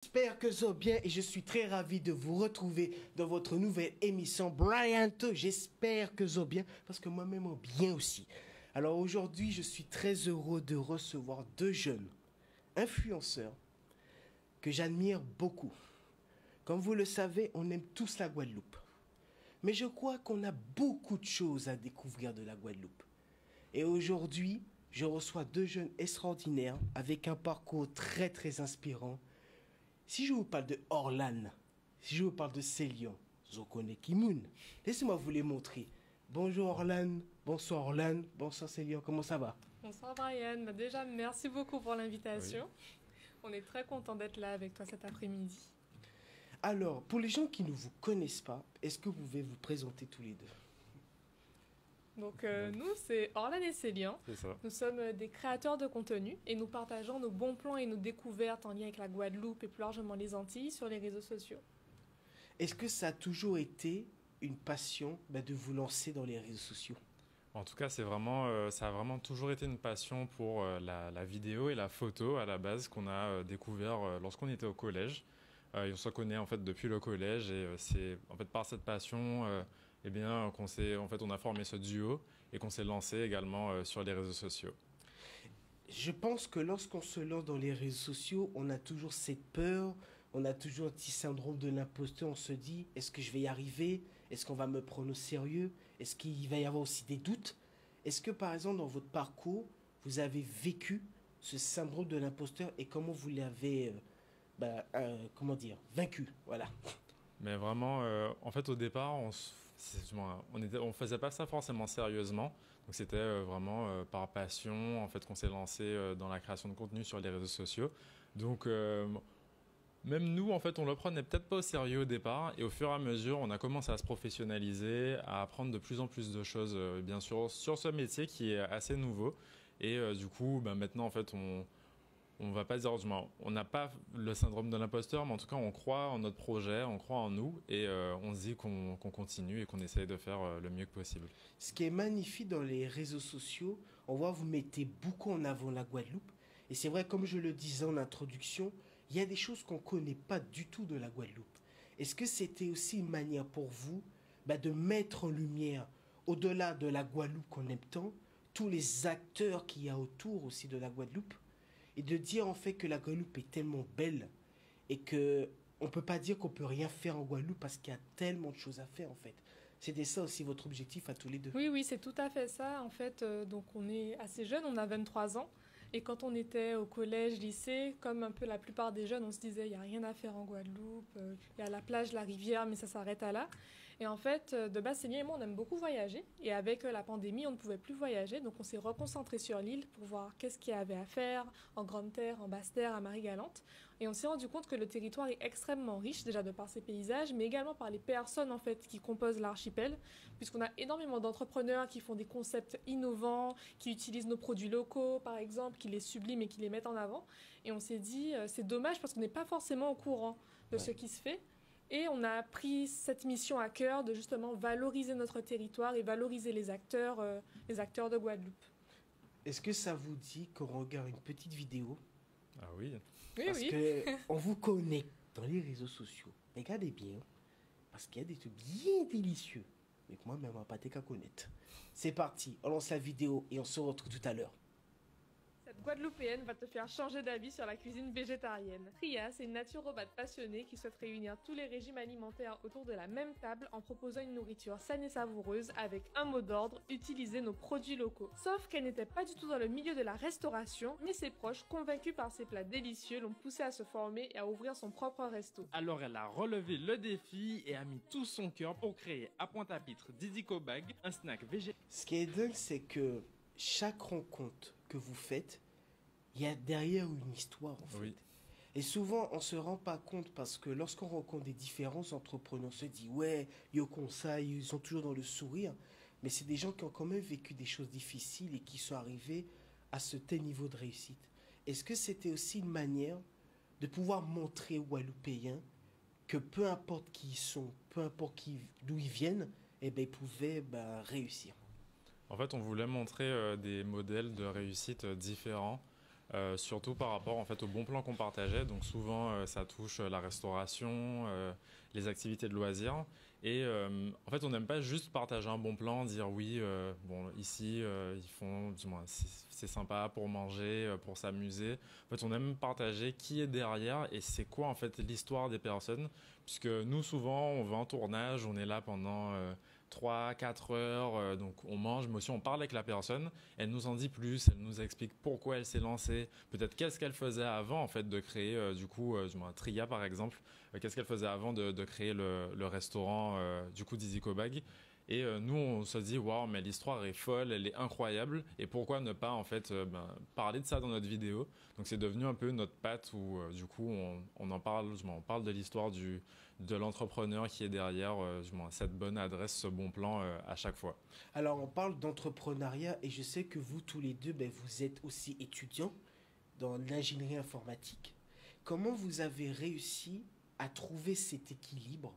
J'espère que ça va bien et je suis très ravi de vous retrouver dans votre nouvelle émission Brianto. J'espère que ça va bien parce que moi-même bien aussi. Alors aujourd'hui, je suis très heureux de recevoir deux jeunes influenceurs que j'admire beaucoup. Comme vous le savez, on aime tous la Guadeloupe. Mais je crois qu'on a beaucoup de choses à découvrir de la Guadeloupe. Et aujourd'hui, je reçois deux jeunes extraordinaires avec un parcours très très inspirant. Si je vous parle de Orlan, si je vous parle de Célian, je connais Kimoun. Laissez-moi vous les montrer. Bonjour Orlan, bonsoir Orlan, bonsoir Célian, comment ça va? Bonsoir Brian, déjà merci beaucoup pour l'invitation. Oui. On est très content d'être là avec toi cet après-midi. Alors, pour les gens qui ne vous connaissent pas, est-ce que vous pouvez vous présenter tous les deux? Donc nous, c'est Orlan et Célian. C'est ça. Nous sommes des créateurs de contenu et nous partageons nos bons plans et nos découvertes en lien avec la Guadeloupe et plus largement les Antilles sur les réseaux sociaux. Est-ce que ça a toujours été une passion de vous lancer dans les réseaux sociaux? En tout cas, ça a vraiment toujours été une passion pour la vidéo et la photo à la base qu'on a découvert lorsqu'on était au collège. On se connaît en fait depuis le collège et c'est en fait par cette passion on a formé ce duo et qu'on s'est lancé également sur les réseaux sociaux. Je pense que lorsqu'on se lance dans les réseaux sociaux, on a toujours cette peur, on a toujours un petit syndrome de l'imposteur. On se dit, est-ce que je vais y arriver? Est-ce qu'on va me prendre au sérieux? Est-ce qu'il va y avoir aussi des doutes? Est-ce que par exemple dans votre parcours, vous avez vécu ce syndrome de l'imposteur et comment vous l'avez vaincu? Voilà. Mais vraiment, en fait au départ, on faisait pas ça forcément sérieusement. Donc c'était vraiment par passion en fait qu'on s'est lancé dans la création de contenu sur les réseaux sociaux. Donc même nous en fait on le prenait peut-être pas au sérieux au départ et au fur et à mesure on a commencé à se professionnaliser, à apprendre de plus en plus de choses bien sûr sur ce métier qui est assez nouveau et du coup maintenant en fait on va pas dire, on n'a pas le syndrome de l'imposteur, mais en tout cas, on croit en notre projet, on croit en nous et on se dit qu'on continue et qu'on essaye de faire le mieux que possible. Ce qui est magnifique dans les réseaux sociaux, on voit vous mettez beaucoup en avant la Guadeloupe. Et c'est vrai, comme je le disais en introduction, il y a des choses qu'on ne connaît pas du tout de la Guadeloupe. Est-ce que c'était aussi une manière pour vous de mettre en lumière, au-delà de la Guadeloupe qu'on aime tant, tous les acteurs qu'il y a autour aussi de la Guadeloupe? Et de dire en fait que la Guadeloupe est tellement belle et que on peut pas dire qu'on peut rien faire en Guadeloupe parce qu'il y a tellement de choses à faire en fait. C'était ça aussi votre objectif à tous les deux? Oui, c'est tout à fait ça. En fait, donc on est assez jeune, on a 23 ans. Et quand on était au collège, lycée, comme un peu la plupart des jeunes, on se disait il n'y a rien à faire en Guadeloupe, il y a la plage, la rivière, mais ça s'arrête à là. Et en fait, de base, Céline et moi, on aime beaucoup voyager. Et avec la pandémie, on ne pouvait plus voyager. Donc on s'est reconcentré sur l'île pour voir qu'est-ce qu'il y avait à faire en Grande Terre, en Basse Terre, à Marie-Galante. Et on s'est rendu compte que le territoire est extrêmement riche, déjà de par ses paysages, mais également par les personnes en fait qui composent l'archipel, puisqu'on a énormément d'entrepreneurs qui font des concepts innovants, qui utilisent nos produits locaux, par exemple, qui les subliment et qui les mettent en avant. Et on s'est dit, c'est dommage parce qu'on n'est pas forcément au courant de ce qui se fait. Et on a pris cette mission à cœur de justement valoriser notre territoire et valoriser les acteurs de Guadeloupe. Est-ce que ça vous dit qu'on regarde une petite vidéo? Ah oui. Parce qu'on vous connaît dans les réseaux sociaux. Regardez bien, parce qu'il y a des trucs bien délicieux. Mais que moi-même, on va pas qu'à connaître. C'est parti, on lance la vidéo et on se retrouve tout à l'heure. Cette Guadeloupéenne va te faire changer d'avis sur la cuisine végétarienne. Tria, c'est une naturopathe passionnée qui souhaite réunir tous les régimes alimentaires autour de la même table en proposant une nourriture saine et savoureuse avec un mot d'ordre, utiliser nos produits locaux. Sauf qu'elle n'était pas du tout dans le milieu de la restauration, mais ses proches, convaincus par ses plats délicieux, l'ont poussée à se former et à ouvrir son propre resto. Alors elle a relevé le défi et a mis tout son cœur pour créer à Pointe-à-Pitre Didico Bag, un snack végétarien. Ce qui est dingue, c'est que chaque rencontre que vous faites, il y a derrière une histoire en fait. Oui. Et souvent, on ne se rend pas compte parce que lorsqu'on rencontre des différents entrepreneurs, on se dit ouais, ils ont ça, ils sont toujours dans le sourire. Mais c'est des gens qui ont quand même vécu des choses difficiles et qui sont arrivés à ce tel niveau de réussite. Est-ce que c'était aussi une manière de pouvoir montrer aux Guadeloupéens que peu importe qui ils sont, peu importe d'où ils viennent, ils pouvaient réussir? En fait, on voulait montrer des modèles de réussite différents surtout par rapport en fait au bon plan qu'on partageait. Donc souvent ça touche la restauration, les activités de loisirs. Et en fait on n'aime pas juste partager un bon plan, dire oui, bon ici ils font, du moins c'est sympa pour manger, pour s'amuser. En fait on aime partager qui est derrière et c'est quoi en fait l'histoire des personnes. Puisque nous souvent on va en tournage, on est là pendant 3-4 heures, donc on mange, mais aussi on parle avec la personne, elle nous en dit plus, elle nous explique pourquoi elle s'est lancée, peut-être qu'est-ce qu'elle faisait avant en fait de créer du coup, Tria par exemple, qu'est-ce qu'elle faisait avant de créer le restaurant du coup d'Iziko Bag. Et nous, on se dit, waouh, mais l'histoire est folle, elle est incroyable. Et pourquoi ne pas en fait parler de ça dans notre vidéo. Donc c'est devenu un peu notre patte où du coup on en parle, on parle de l'histoire de l'entrepreneur qui est derrière cette bonne adresse, ce bon plan à chaque fois. Alors, on parle d'entrepreneuriat et je sais que vous tous les deux, vous êtes aussi étudiants dans l'ingénierie informatique. Comment vous avez réussi à trouver cet équilibre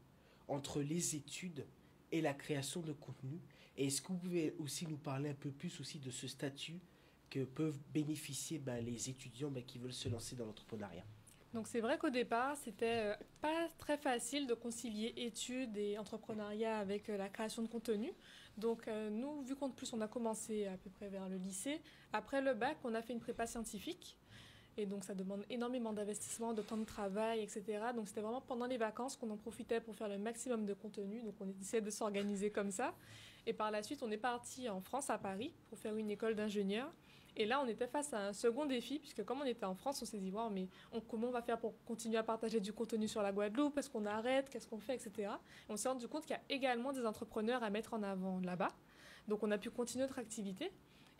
entre les études et la création de contenu? Et est-ce que vous pouvez aussi nous parler un peu plus aussi de ce statut que peuvent bénéficier les étudiants qui veulent se lancer dans l'entrepreneuriat? Donc c'est vrai qu'au départ, c'était pas très facile de concilier études et entrepreneuriat avec la création de contenu. Donc nous, vu qu'en plus on a commencé à peu près vers le lycée, après le bac, on a fait une prépa scientifique. Et donc ça demande énormément d'investissement, de temps de travail, etc. Donc c'était vraiment pendant les vacances qu'on en profitait pour faire le maximum de contenu. Donc on essayait de s'organiser comme ça. Et par la suite, on est parti en France, à Paris, pour faire une école d'ingénieur. Et là, on était face à un second défi, puisque comme on était en France, on s'est dit, wow, mais comment on va faire pour continuer à partager du contenu sur la Guadeloupe? Est-ce qu'on arrête? Qu'est-ce qu'on fait, etc. Et on s'est rendu compte qu'il y a également des entrepreneurs à mettre en avant là-bas. Donc on a pu continuer notre activité.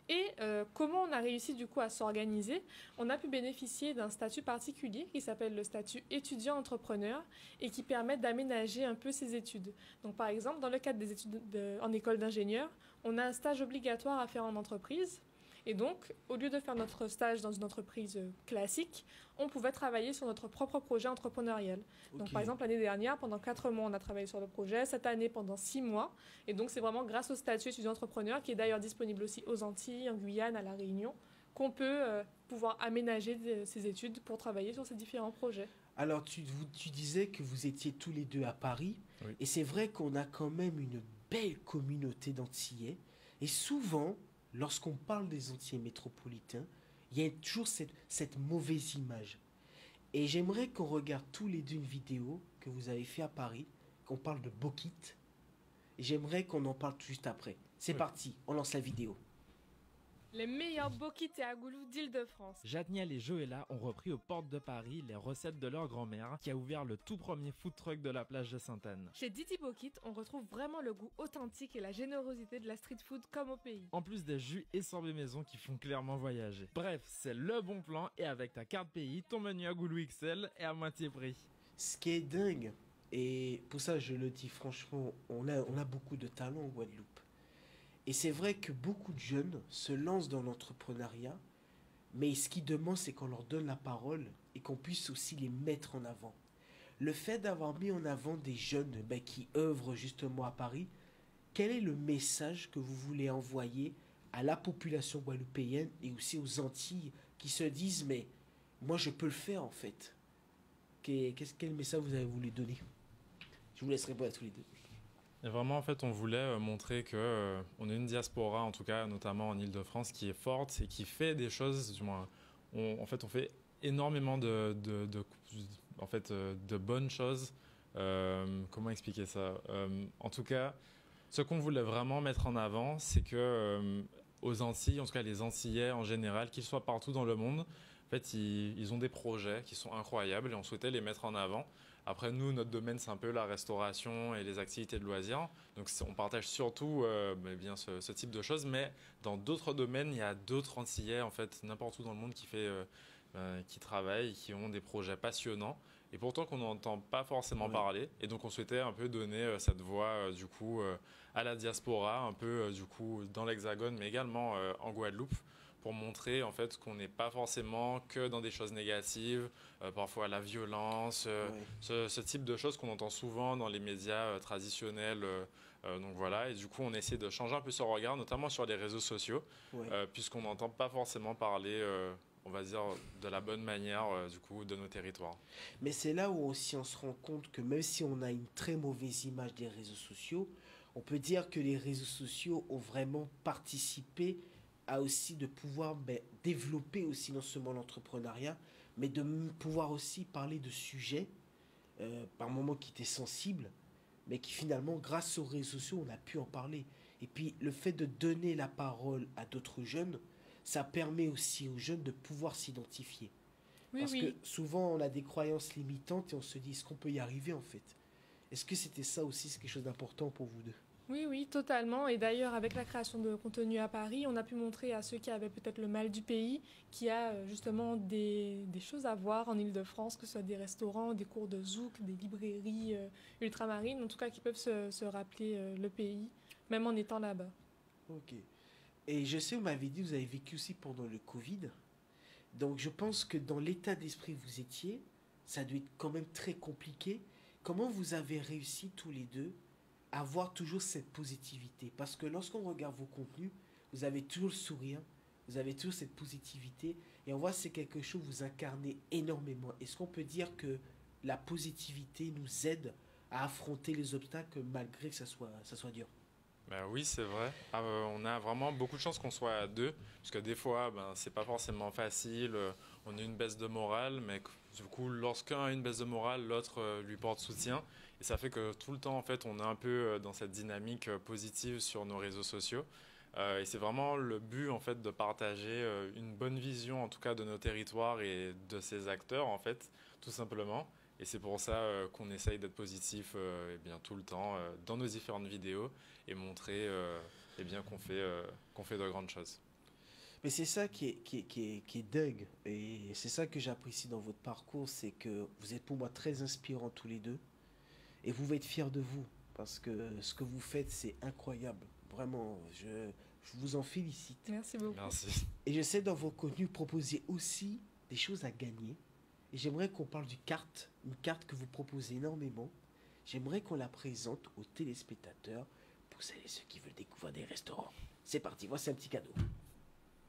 Et comment on a réussi du coup à s'organiser? On a pu bénéficier d'un statut particulier qui s'appelle le statut étudiant-entrepreneur et qui permet d'aménager un peu ses études. Donc par exemple, dans le cadre des études en école d'ingénieur, on a un stage obligatoire à faire en entreprise. Et donc, au lieu de faire notre stage dans une entreprise classique, on pouvait travailler sur notre propre projet entrepreneurial. Okay. Donc, par exemple, l'année dernière, pendant 4 mois, on a travaillé sur le projet. Cette année, pendant 6 mois. Et donc, c'est vraiment grâce au statut étudiant-entrepreneur, qui est d'ailleurs disponible aussi aux Antilles, en Guyane, à La Réunion, qu'on peut pouvoir aménager ses études pour travailler sur ces différents projets. Alors, tu disais que vous étiez tous les deux à Paris. Oui. Et c'est vrai qu'on a quand même une belle communauté d'Antillais. Et souvent, lorsqu'on parle des Antillais métropolitains, il y a toujours cette mauvaise image. Et j'aimerais qu'on regarde tous les deux une vidéo que vous avez fait à Paris, qu'on parle de Bokit. Et j'aimerais qu'on en parle juste après. C'est parti, on lance la vidéo. Les meilleurs Bokit et Agoulou d'Île-de-France. Jadniel et Joëlla ont repris aux portes de Paris les recettes de leur grand-mère qui a ouvert le tout premier food truck de la plage de Sainte-Anne. Chez Didi Bokit, on retrouve vraiment le goût authentique et la générosité de la street food comme au pays. En plus des jus et sorbets maison qui font clairement voyager. Bref, c'est le bon plan et avec ta carte pays, ton menu Agoulou XL est à moitié prix. Ce qui est dingue, et pour ça je le dis franchement, on a beaucoup de talent en Guadeloupe. Et c'est vrai que beaucoup de jeunes se lancent dans l'entrepreneuriat, mais ce qu'ils demandent, c'est qu'on leur donne la parole et qu'on puisse aussi les mettre en avant. Le fait d'avoir mis en avant des jeunes qui œuvrent justement à Paris, quel est le message que vous voulez envoyer à la population guadeloupéenne et aussi aux Antilles qui se disent « mais moi je peux le faire en fait ». Quel message vous avez voulu donner? Je vous laisse répondre à tous les deux. Et vraiment, en fait, on voulait montrer que on a une diaspora, en tout cas, notamment en Île-de-France, qui est forte et qui fait des choses. Du moins, on fait énormément de bonnes choses. Comment expliquer ça? En tout cas, ce qu'on voulait vraiment mettre en avant, c'est que aux Antilles, en tout cas les Antillais en général, qu'ils soient partout dans le monde, en fait, ils ont des projets qui sont incroyables et on souhaitait les mettre en avant. Après, nous, notre domaine, c'est un peu la restauration et les activités de loisirs. Donc, on partage surtout ce type de choses. Mais dans d'autres domaines, il y a d'autres Antillais, en fait, n'importe où dans le monde qui travaillent, qui ont des projets passionnants. Et pourtant qu'on n'entend pas forcément parler. Et donc, on souhaitait un peu donner cette voix, à la diaspora, un peu, dans l'Hexagone, mais également en Guadeloupe, pour montrer en fait qu'on n'est pas forcément que dans des choses négatives, parfois la violence, ce type de choses qu'on entend souvent dans les médias traditionnels. Donc voilà, et du coup on essaie de changer un peu ce regard, notamment sur les réseaux sociaux, puisqu'on n'entend pas forcément parler on va dire, de la bonne manière, du coup, de nos territoires. Mais c'est là où aussi on se rend compte que même si on a une très mauvaise image des réseaux sociaux, on peut dire que les réseaux sociaux ont vraiment participé à aussi de pouvoir développer aussi non seulement l'entrepreneuriat, mais de pouvoir aussi parler de sujets par moments qui étaient sensibles, mais qui finalement, grâce aux réseaux sociaux, on a pu en parler. Et puis le fait de donner la parole à d'autres jeunes, ça permet aussi aux jeunes de pouvoir s'identifier. Oui, Parce que oui. souvent, on a des croyances limitantes et on se dit, est-ce qu'on peut y arriver en fait? Est-ce que c'était ça aussi, c'est quelque chose d'important pour vous deux? Oui, oui, totalement. Et d'ailleurs, avec la création de contenu à Paris, on a pu montrer à ceux qui avaient peut-être le mal du pays qu'il y a justement des choses à voir en Île-de-France, que ce soit des restaurants, des cours de zouk, des librairies ultramarines, en tout cas qui peuvent se rappeler le pays, même en étant là-bas. Ok. Et je sais, vous m'avez dit, vous avez vécu aussi pendant le Covid. Donc je pense que dans l'état d'esprit où vous étiez, ça doit être quand même très compliqué. Comment vous avez réussi tous les deux à avoir toujours cette positivité? Parce que lorsqu'on regarde vos contenus, vous avez toujours le sourire, vous avez toujours cette positivité, et on voit que c'est quelque chose que vous incarnez énormément. Est-ce qu'on peut dire que la positivité nous aide à affronter les obstacles malgré que ça soit dur? Ben oui, c'est vrai. On a vraiment beaucoup de chance qu'on soit à deux, parce que des fois, c'est pas forcément facile. On a une baisse de morale, mais du coup, lorsqu'un a une baisse de morale, l'autre lui porte soutien. Et ça fait que tout le temps, en fait, on est un peu dans cette dynamique positive sur nos réseaux sociaux. Et c'est vraiment le but, en fait, de partager une bonne vision, en tout cas, de nos territoires et de ces acteurs, en fait, tout simplement. Et c'est pour ça qu'on essaye d'être positif eh bien, tout le temps dans nos différentes vidéos et montrer eh bien, qu'on fait de grandes choses. Mais c'est ça qui est dingue. Et c'est ça que j'apprécie dans votre parcours, c'est que vous êtes pour moi très inspirants tous les deux. Et vous pouvez être fiers de vous. Parce que ce que vous faites, c'est incroyable. Vraiment, je vous en félicite. Merci beaucoup. Merci. Et je sais dans vos contenus, proposer aussi des choses à gagner. Et j'aimerais qu'on parle du carte, une carte que vous proposez énormément. J'aimerais qu'on la présente aux téléspectateurs pour celles et ceux qui veulent découvrir des restaurants. C'est parti, voici un petit cadeau.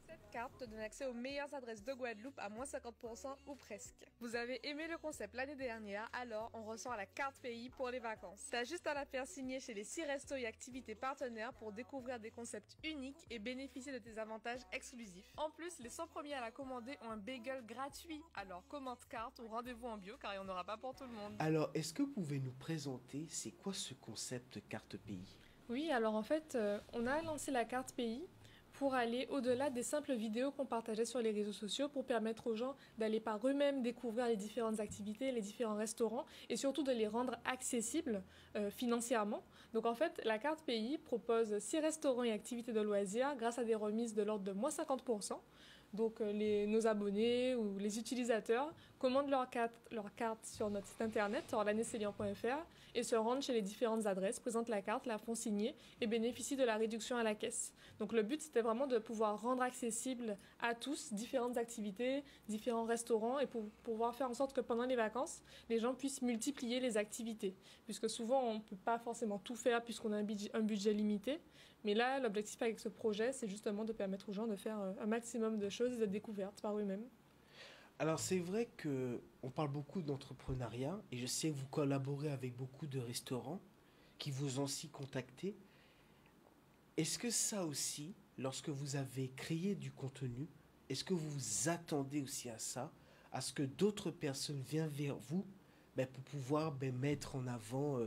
Cette carte te donne accès aux meilleures adresses de Guadeloupe à moins 50% ou presque. Vous avez aimé le concept l'année dernière, alors on ressort la carte pays pour les vacances. T'as juste à la faire signer chez les 6 restos et activités partenaires pour découvrir des concepts uniques et bénéficier de tes avantages exclusifs. En plus, les 100 premiers à la commander ont un bagel gratuit. Alors commande carte ou rendez-vous en bio car il n'y en aura pas pour tout le monde. Alors, est-ce que vous pouvez nous présenter, c'est quoi ce concept carte pays? Oui, alors en fait, on a lancé la carte pays pour aller au-delà des simples vidéos qu'on partageait sur les réseaux sociaux pour permettre aux gens d'aller par eux-mêmes découvrir les différentes activités, les différents restaurants et surtout de les rendre accessibles financièrement. Donc en fait, la carte pays propose 6 restaurants et activités de loisirs grâce à des remises de l'ordre de moins 50%. Donc nos abonnés ou les utilisateurs commandent leur carte sur notre site internet orlanecelian.fr et se rendent chez les différentes adresses, présentent la carte, la font signer et bénéficient de la réduction à la caisse. Donc le but c'était vraiment de pouvoir rendre accessible à tous différentes activités, différents restaurants et pour pouvoir faire en sorte que pendant les vacances, les gens puissent multiplier les activités. Puisque souvent on ne peut pas forcément tout faire puisqu'on a un budget limité. Mais là, l'objectif avec ce projet, c'est justement de permettre aux gens de faire un maximum de choses et de découvertes par eux-mêmes. Alors c'est vrai que on parle beaucoup d'entrepreneuriat et je sais que vous collaborez avec beaucoup de restaurants qui vous ont aussi contacté. Est-ce que ça aussi, lorsque vous avez créé du contenu, est-ce que vous vous attendez aussi à ça, à ce que d'autres personnes viennent vers vous pour pouvoir mettre en avant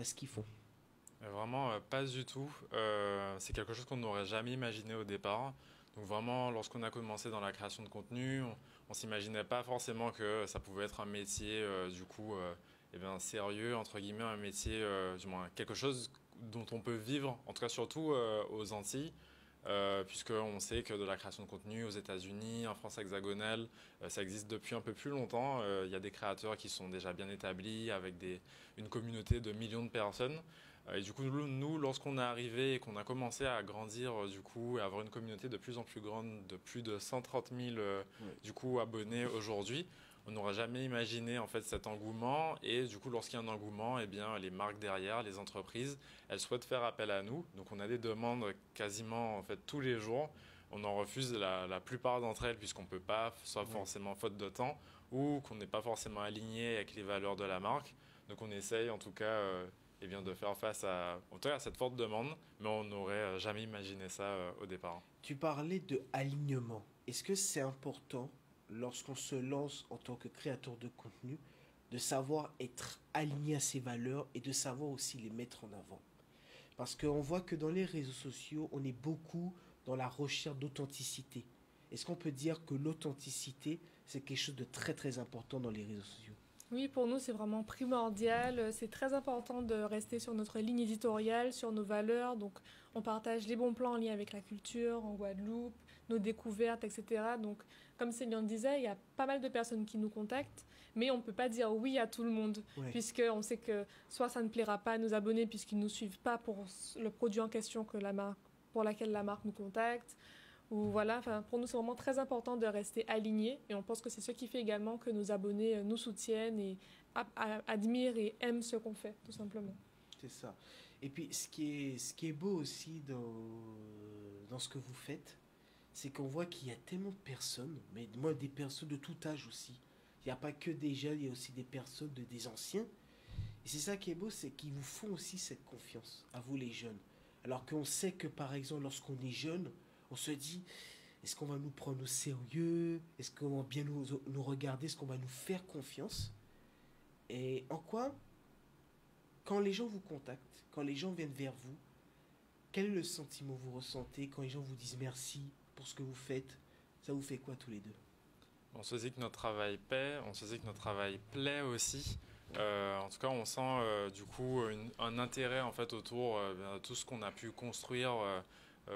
ce qu'ils font? Vraiment, pas du tout. C'est quelque chose qu'on n'aurait jamais imaginé au départ. Donc vraiment, lorsqu'on a commencé dans la création de contenu, on s'imaginait pas forcément que ça pouvait être un métier, du coup, eh bien, sérieux, entre guillemets, un métier, du moins, quelque chose dont on peut vivre, en tout cas surtout aux Antilles, puisqu'on sait que de la création de contenu aux États-Unis, en France hexagonale, ça existe depuis un peu plus longtemps. Il y a des créateurs qui sont déjà bien établis, avec une communauté de millions de personnes. Et du coup, nous, lorsqu'on est arrivé et qu'on a commencé à grandir, du coup, et avoir une communauté de plus en plus grande, de plus de 130 000 du coup, abonnés aujourd'hui, on n'aurait jamais imaginé en fait cet engouement. Et du coup, lorsqu'il y a un engouement, eh bien, les marques derrière, les entreprises, elles souhaitent faire appel à nous. Donc, on a des demandes quasiment en fait tous les jours. on en refuse la plupart d'entre elles puisqu'on ne peut pas, soit forcément faute de temps ou qu'on n'est pas forcément aligné avec les valeurs de la marque. Donc on essaye en tout cas de faire face en tout cas, à cette forte demande, mais on n'aurait jamais imaginé ça au départ. Tu parlais de alignement. Est-ce que c'est important lorsqu'on se lance en tant que créateur de contenu de savoir être aligné à ses valeurs et de savoir aussi les mettre en avant? Parce qu'on voit que dans les réseaux sociaux, on est beaucoup dans la recherche d'authenticité. Est-ce qu'on peut dire que l'authenticité, c'est quelque chose de très très important dans les réseaux sociaux? Oui, pour nous, c'est vraiment primordial. C'est très important de rester sur notre ligne éditoriale, sur nos valeurs. Donc, on partage les bons plans en lien avec la culture, en Guadeloupe, nos découvertes, etc. Donc, comme Céline disait, il y a pas mal de personnes qui nous contactent, mais on ne peut pas dire oui à tout le monde, puisqu'on sait que soit ça ne plaira pas à nos abonnés puisqu'ils ne nous suivent pas pour le produit en question pour laquelle la marque nous contacte. Ou voilà, pour nous, c'est vraiment très important de rester alignés et on pense que c'est ce qui fait également que nos abonnés nous soutiennent et admirent et aiment ce qu'on fait, tout simplement. C'est ça. Et puis, ce qui est beau aussi dans ce que vous faites, c'est qu'on voit qu'il y a tellement de personnes, mais moi, des personnes de tout âge aussi. Il n'y a pas que des jeunes, il y a aussi des personnes, des anciens. Et c'est ça qui est beau, c'est qu'ils vous font aussi cette confiance, à vous les jeunes. Alors qu'on sait que, par exemple, lorsqu'on est jeune, on se dit, est-ce qu'on va nous prendre au sérieux? Est-ce qu'on va bien nous regarder? Est-ce qu'on va nous faire confiance? Et en quoi, quand les gens vous contactent, quand les gens viennent vers vous, quel est le sentiment que vous ressentez quand les gens vous disent merci pour ce que vous faites? Ça vous fait quoi tous les deux? On se dit que notre travail paie, on se dit que notre travail plaît aussi. En tout cas, on sent du coup un intérêt en fait autour de tout ce qu'on a pu construire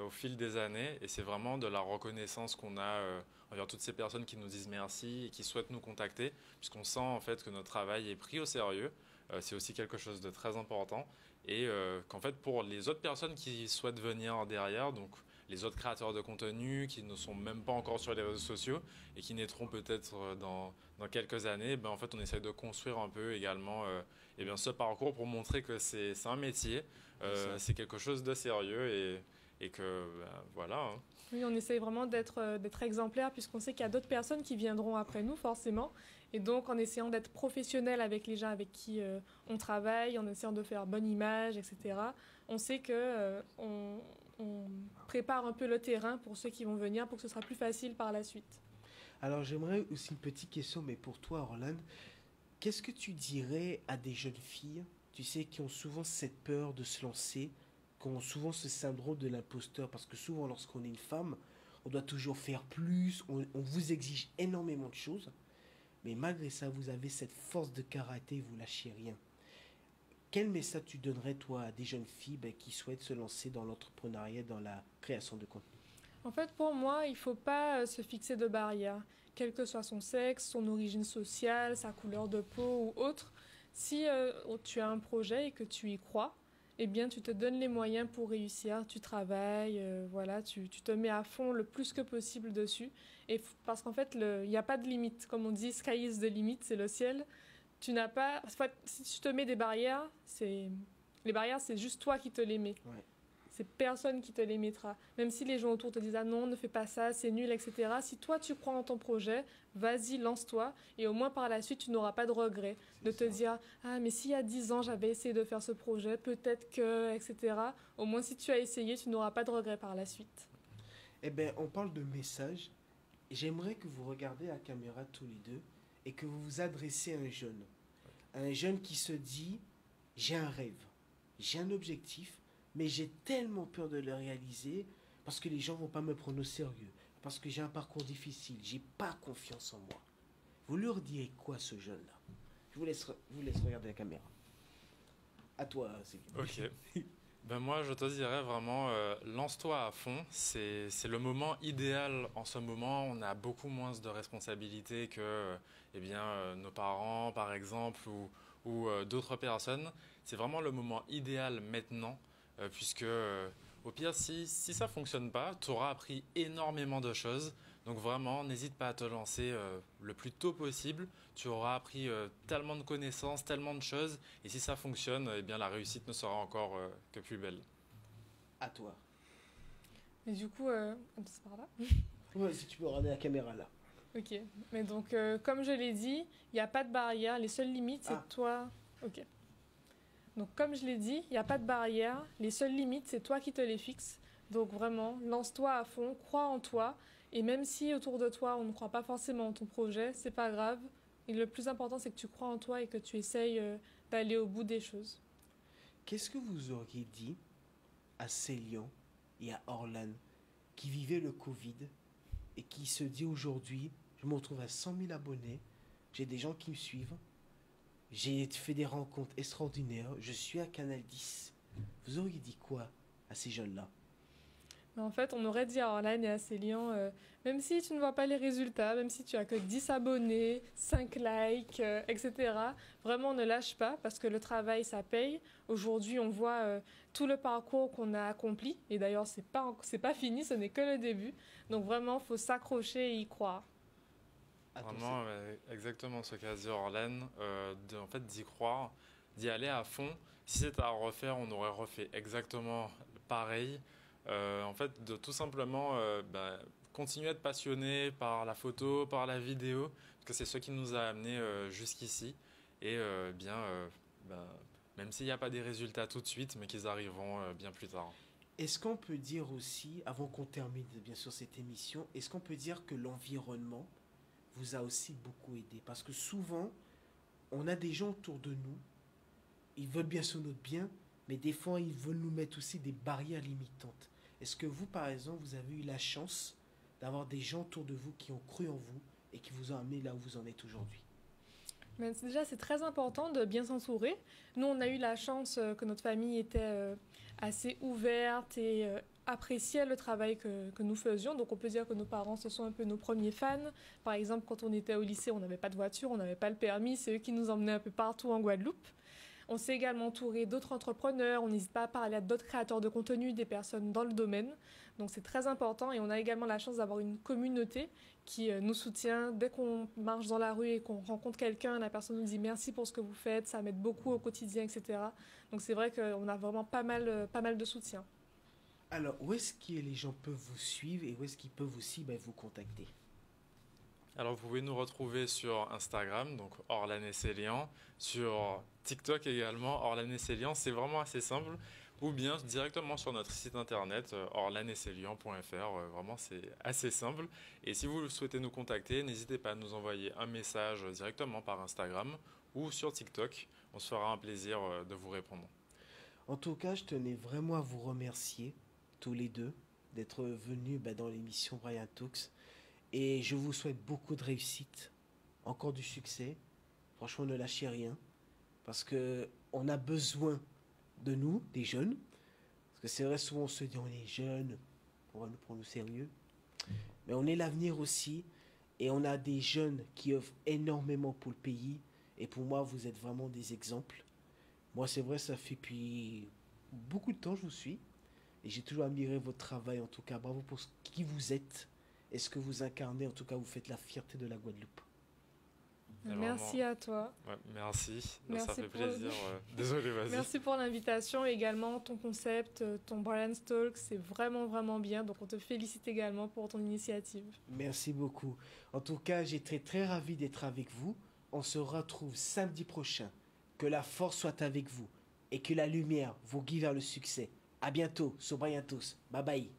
au fil des années, et c'est vraiment de la reconnaissance qu'on a envers toutes ces personnes qui nous disent merci et qui souhaitent nous contacter, puisqu'on sent en fait que notre travail est pris au sérieux. C'est aussi quelque chose de très important, et qu'en fait pour les autres personnes qui souhaitent venir derrière, donc les autres créateurs de contenu qui ne sont même pas encore sur les réseaux sociaux et qui naîtront peut-être dans quelques années, en fait on essaie de construire un peu également ce parcours pour montrer que c'est un métier, c'est quelque chose de sérieux, et que voilà. Hein. Oui, on essaye vraiment d'être exemplaire puisqu'on sait qu'il y a d'autres personnes qui viendront après nous forcément. Et donc en essayant d'être professionnel avec les gens avec qui on travaille, en essayant de faire bonne image, etc., on sait qu'on prépare un peu le terrain pour ceux qui vont venir pour que ce sera plus facile par la suite. Alors j'aimerais aussi une petite question, mais pour toi Orlan, qu'est-ce que tu dirais à des jeunes filles, tu sais, qui ont souvent cette peur de se lancer, qui ont souvent ce syndrome de l'imposteur, parce que souvent lorsqu'on est une femme, on doit toujours faire plus, on vous exige énormément de choses, mais malgré ça, vous avez cette force de karaté, vous lâchez rien. Quel message tu donnerais, toi, à des jeunes filles qui souhaitent se lancer dans l'entrepreneuriat, dans la création de contenu? En fait, pour moi, il ne faut pas se fixer de barrières, quel que soit son sexe, son origine sociale, sa couleur de peau ou autre. Si tu as un projet et que tu y crois, eh bien, tu te donnes les moyens pour réussir, tu travailles, tu te mets à fond le plus que possible dessus. Et parce qu'en fait, il n'y a pas de limite. Comme on dit, sky is the limit, c'est le ciel. Tu n'as pas... Si tu te mets des barrières, les barrières, c'est juste toi qui te les mets. Ouais. C'est personne qui te les mettra. Même si les gens autour te disent « Ah non, ne fais pas ça, c'est nul, etc. » Si toi, tu crois en ton projet, vas-y, lance-toi. Et au moins, par la suite, tu n'auras pas de regret de te dire « Ah, mais s'il y a 10 ans, j'avais essayé de faire ce projet, peut-être que, etc. » Au moins, si tu as essayé, tu n'auras pas de regret par la suite. Eh bien, on parle de message. J'aimerais que vous regardiez la caméra tous les deux et que vous vous adressez à un jeune. Un jeune qui se dit « J'ai un rêve, j'ai un objectif, mais j'ai tellement peur de le réaliser parce que les gens ne vont pas me prendre au sérieux, parce que j'ai un parcours difficile, j'ai pas confiance en moi. » Vous leur direz quoi, ce jeune-là? Je vous laisse regarder la caméra. À toi, Sylvie. Ok. Moi, je te dirais vraiment, lance-toi à fond. C'est le moment idéal. En ce moment, on a beaucoup moins de responsabilités que nos parents, par exemple, ou d'autres personnes. C'est vraiment le moment idéal maintenant, puisque au pire, si ça ne fonctionne pas, tu auras appris énormément de choses. Donc vraiment, n'hésite pas à te lancer le plus tôt possible. Tu auras appris tellement de connaissances, tellement de choses. Et si ça fonctionne, la réussite ne sera encore que plus belle. À toi. Et du coup, c'est par là. Ouais, si tu peux regarder la caméra là. Ok. Mais donc, comme je l'ai dit, il n'y a pas de barrière. Les seules limites, c'est toi. Ok. Donc, comme je l'ai dit, il n'y a pas de barrière. Les seules limites, c'est toi qui te les fixes. Donc, vraiment, lance-toi à fond, crois en toi. Et même si autour de toi, on ne croit pas forcément en ton projet, c'est pas grave. Et le plus important, c'est que tu crois en toi et que tu essayes d'aller au bout des choses. Qu'est-ce que vous auriez dit à Célian et à Orlan qui vivaient le Covid et qui se dit aujourd'hui, je me retrouve à 100 000 abonnés, j'ai des gens qui me suivent, j'ai fait des rencontres extraordinaires, je suis à Canal 10. Vous auriez dit quoi à ces jeunes-là? Mais en fait, on aurait dit à Orlan et à Célian, même si tu ne vois pas les résultats, même si tu as que 10 abonnés, 5 likes, etc., vraiment ne lâche pas parce que le travail, ça paye. Aujourd'hui, on voit tout le parcours qu'on a accompli. Et d'ailleurs, c'est pas fini, ce n'est que le début. Donc vraiment, il faut s'accrocher et y croire. Vraiment, exactement ce qu'a dit Orlan, en fait, d'y croire, d'y aller à fond. Si c'était à refaire, on aurait refait exactement pareil. En fait, de tout simplement continuer à être passionné par la photo, par la vidéo, parce que c'est ce qui nous a amenés jusqu'ici. Et même s'il n'y a pas des résultats tout de suite, mais qu'ils arriveront bien plus tard. Est-ce qu'on peut dire aussi, avant qu'on termine bien sûr cette émission, est-ce qu'on peut dire que l'environnement vous a aussi beaucoup aidé? Parce que souvent, on a des gens autour de nous, ils veulent bien sûr notre bien, mais des fois, ils veulent nous mettre aussi des barrières limitantes. Est-ce que vous, par exemple, vous avez eu la chance d'avoir des gens autour de vous qui ont cru en vous et qui vous ont amené là où vous en êtes aujourd'hui? Mais déjà, c'est très important de bien s'entourer. Nous, on a eu la chance que notre famille était assez ouverte et appréciait le travail que nous faisions. Donc, on peut dire que nos parents, ce sont un peu nos premiers fans. Par exemple, quand on était au lycée, on n'avait pas de voiture, on n'avait pas le permis. C'est eux qui nous emmenaient un peu partout en Guadeloupe. On s'est également entouré d'autres entrepreneurs, on n'hésite pas à parler à d'autres créateurs de contenu, des personnes dans le domaine. Donc c'est très important et on a également la chance d'avoir une communauté qui nous soutient. Dès qu'on marche dans la rue et qu'on rencontre quelqu'un, la personne nous dit merci pour ce que vous faites, ça m'aide beaucoup au quotidien, etc. Donc c'est vrai qu'on a vraiment pas mal de soutien. Alors, où est-ce que les gens peuvent vous suivre et où est-ce qu'ils peuvent aussi vous contacter? Alors, vous pouvez nous retrouver sur Instagram, donc Orlan et Célian, sur TikTok également, Orlan et Célian, c'est vraiment assez simple, ou bien directement sur notre site internet, orlanetcelian.fr, vraiment c'est assez simple. Et si vous souhaitez nous contacter, n'hésitez pas à nous envoyer un message directement par Instagram ou sur TikTok, on se fera un plaisir de vous répondre. En tout cas, je tenais vraiment à vous remercier, tous les deux, d'être venus dans l'émission Brian Talks. Et je vous souhaite beaucoup de réussite, encore du succès. Franchement, ne lâchez rien. Parce qu'on a besoin de nous, des jeunes. Parce que c'est vrai, souvent on se dit on est jeunes, on va nous prendre au sérieux. Mais on est l'avenir aussi. Et on a des jeunes qui offrent énormément pour le pays. Et pour moi, vous êtes vraiment des exemples. Moi, c'est vrai, ça fait depuis beaucoup de temps que je vous suis. Et j'ai toujours admiré votre travail. En tout cas, bravo pour qui vous êtes. Et ce que vous incarnez, en tout cas, vous faites la fierté de la Guadeloupe. Merci à toi. Ouais, merci. Merci ça fait plaisir. Désolé, vas-y. Merci pour l'invitation et également ton concept, ton Brian's Talk, c'est vraiment bien. Donc on te félicite également pour ton initiative. Merci beaucoup. En tout cas, j'étais très ravi d'être avec vous. On se retrouve samedi prochain. Que la force soit avec vous et que la lumière vous guide vers le succès. À bientôt sur Brian Talks. Bye bye.